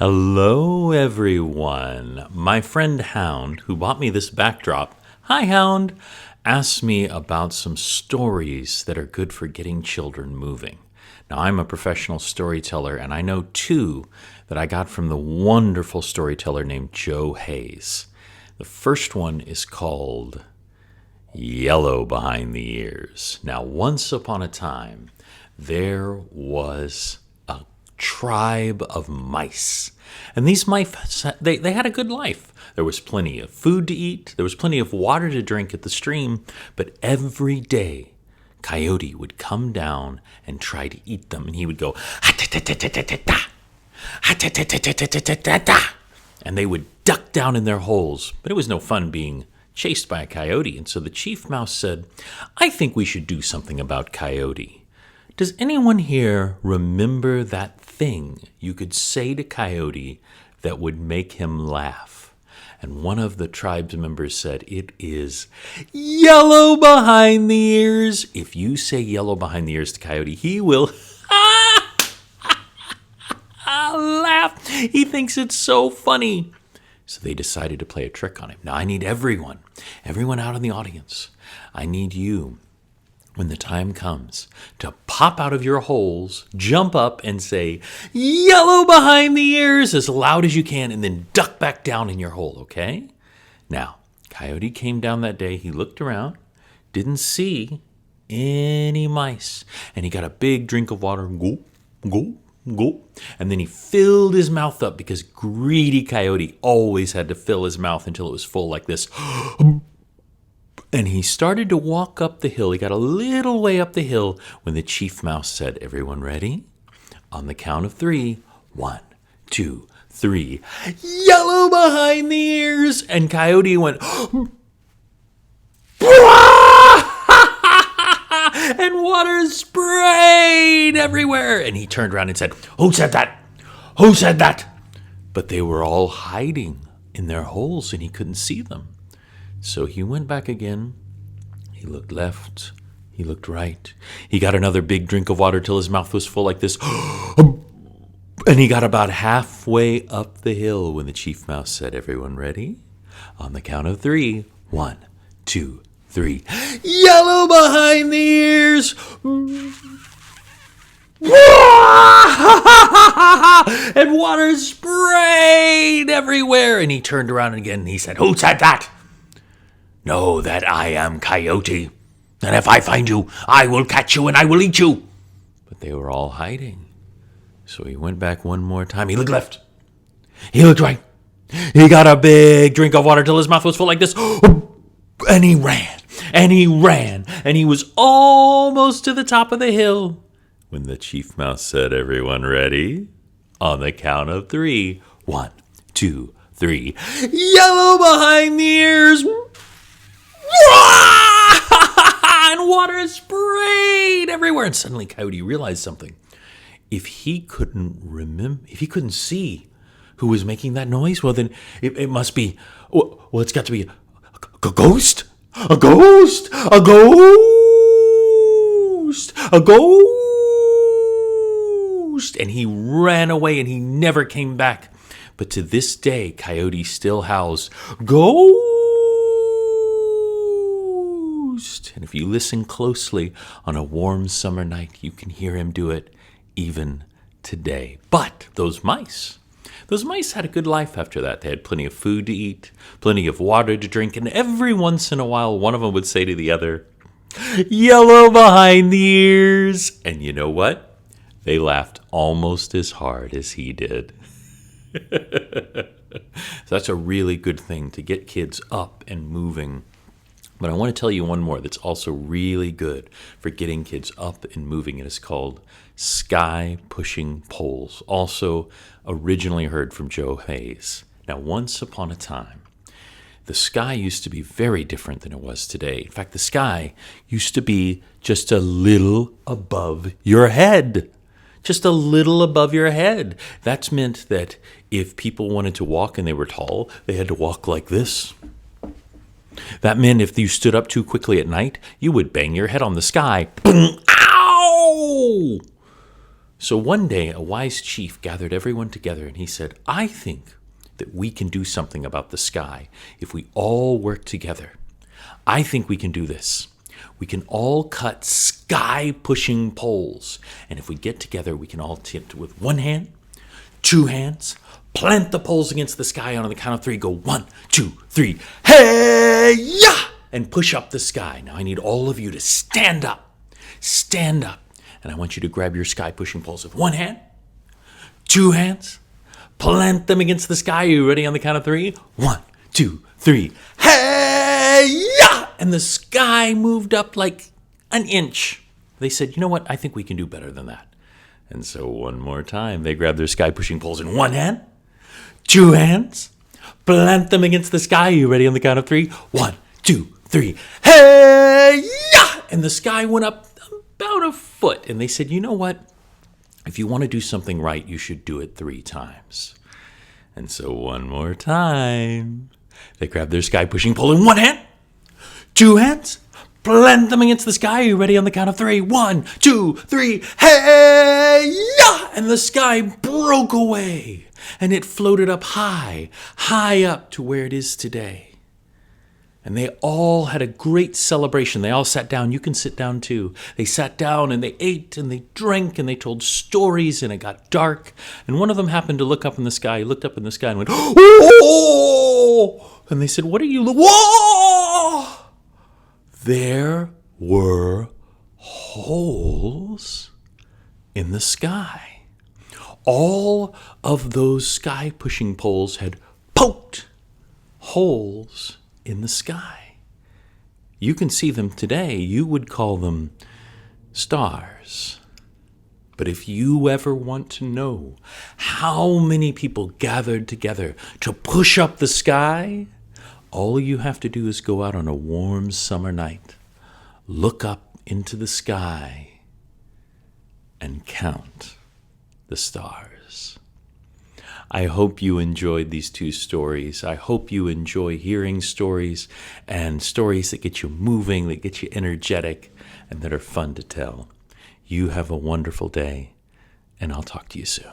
Hello, everyone. My friend Hound, who bought me this backdrop, hi Hound, asked me about some stories that are good for getting children moving. Now, I'm a professional storyteller, and I know two that I got from the wonderful storyteller named Joe Hayes. The first one is called Yellow Behind the Ears. Now, once upon a time, there was a tribe of mice. And these mice, they had a good life. There was plenty of food to eat. There was plenty of water to drink at the stream. But every day, Coyote would come down and try to eat them. And he would go, ha-ta-ta-ta-ta-ta-ta, ha-ta-ta-ta-ta-ta-ta-ta. And they would duck down in their holes. But it was no fun being chased by a coyote. And so the chief mouse said, I think we should do something about Coyote. Does anyone here remember that thing you could say to Coyote that would make him laugh? And one of the tribe's members said, it is yellow behind the ears. If you say yellow behind the ears to Coyote, he will laugh. He thinks it's so funny. So they decided to play a trick on him. Now I need everyone out in the audience. I need you, when the time comes, to pop out of your holes, jump up and say, yellow behind the ears, as loud as you can, and then duck back down in your hole, okay? Now, Coyote came down that day. He looked around, didn't see any mice, and he got a big drink of water, go, go, go, and then he filled his mouth up, because greedy Coyote always had to fill his mouth until it was full like this. And he started to walk up the hill. He got a little way up the hill when the chief mouse said, everyone ready? On the count of 3, 1, 2, 3, yellow behind the ears. And Coyote went, and water sprayed everywhere. And he turned around and said, who said that? Who said that? But they were all hiding in their holes and he couldn't see them. So he went back again. He looked left. He looked right. He got another big drink of water till his mouth was full like this. And he got about halfway up the hill when the chief mouse said, everyone ready? On the count of 3, 1, 2, 3. Yellow behind the ears. And water sprayed everywhere. And he turned around again and he said, who said that? Know that I am Coyote, and if I find you, I will catch you and I will eat you. But they were all hiding. So he went back one more time. He looked left. He looked right. He got a big drink of water till his mouth was full like this. And he ran, and he ran, and he was almost to the top of the hill when the chief mouse said, everyone ready? On the count of 3, 1, 2, 3. Yellow behind the ears. And water sprayed everywhere. And suddenly Coyote realized something. If he couldn't see who was making that noise, well, then it must be, well, it's got to be a ghost. A ghost. A ghost. A ghost. And he ran away and he never came back. But to this day, Coyote still howls, ghost. And if you listen closely on a warm summer night, you can hear him do it even today. But those mice had a good life after that. They had plenty of food to eat, plenty of water to drink, and every once in a while, one of them would say to the other, yellow behind the ears. And you know what? They laughed almost as hard as he did. So that's a really good thing to get kids up and moving. But I want to tell you one more that's also really good for getting kids up and moving. It is called sky pushing poles, also originally heard from Joe Hayes. Now, once upon a time, the sky used to be very different than it was today. In fact, the sky used to be just a little above your head. Just a little above your head. That meant that if people wanted to walk and they were tall, they had to walk like this. That meant if you stood up too quickly at night, you would bang your head on the sky. Boom! Ow! So one day, a wise chief gathered everyone together and he said, I think that we can do something about the sky if we all work together. I think we can do this. We can all cut sky-pushing poles. And if we get together, we can all tip with one hand, two hands, plant the poles against the sky, and on the count of three, go 1, 2, 3, hey-ya! And push up the sky. Now I need all of you to stand up. Stand up. And I want you to grab your sky-pushing poles with one hand, two hands, plant them against the sky. Are you ready on the count of three? 1, 2, 3, hey-ya! And the sky moved up like an inch. They said, you know what? I think we can do better than that. And so one more time, they grabbed their sky-pushing poles in one hand, two hands, plant them against the sky. Are you ready on the count of three? 1, 2, 3, hey-ya! And the sky went up about a foot. And they said, you know what? If you want to do something right, you should do it 3 times. And so one more time, they grabbed their sky-pushing pole in one hand, two hands, plant them against the sky. Are you ready on the count of 3? 1, 2, 3, hey-ya! And the sky broke away, and it floated up high, high up to where it is today. And they all had a great celebration. They all sat down. You can sit down too. They sat down and they ate and they drank and they told stories, and it got dark. And one of them happened to look up in the sky. He looked up in the sky and went, "Oh!" And they said, "What are you Whoa!" There were holes in the sky. All of those sky-pushing poles had poked holes in the sky. You can see them today. You would call them stars. But if you ever want to know how many people gathered together to push up the sky, all you have to do is go out on a warm summer night, look up into the sky, and count the stars. I hope you enjoyed these 2 stories. I hope you enjoy hearing stories, and stories that get you moving, that get you energetic, and that are fun to tell. You have a wonderful day, and I'll talk to you soon.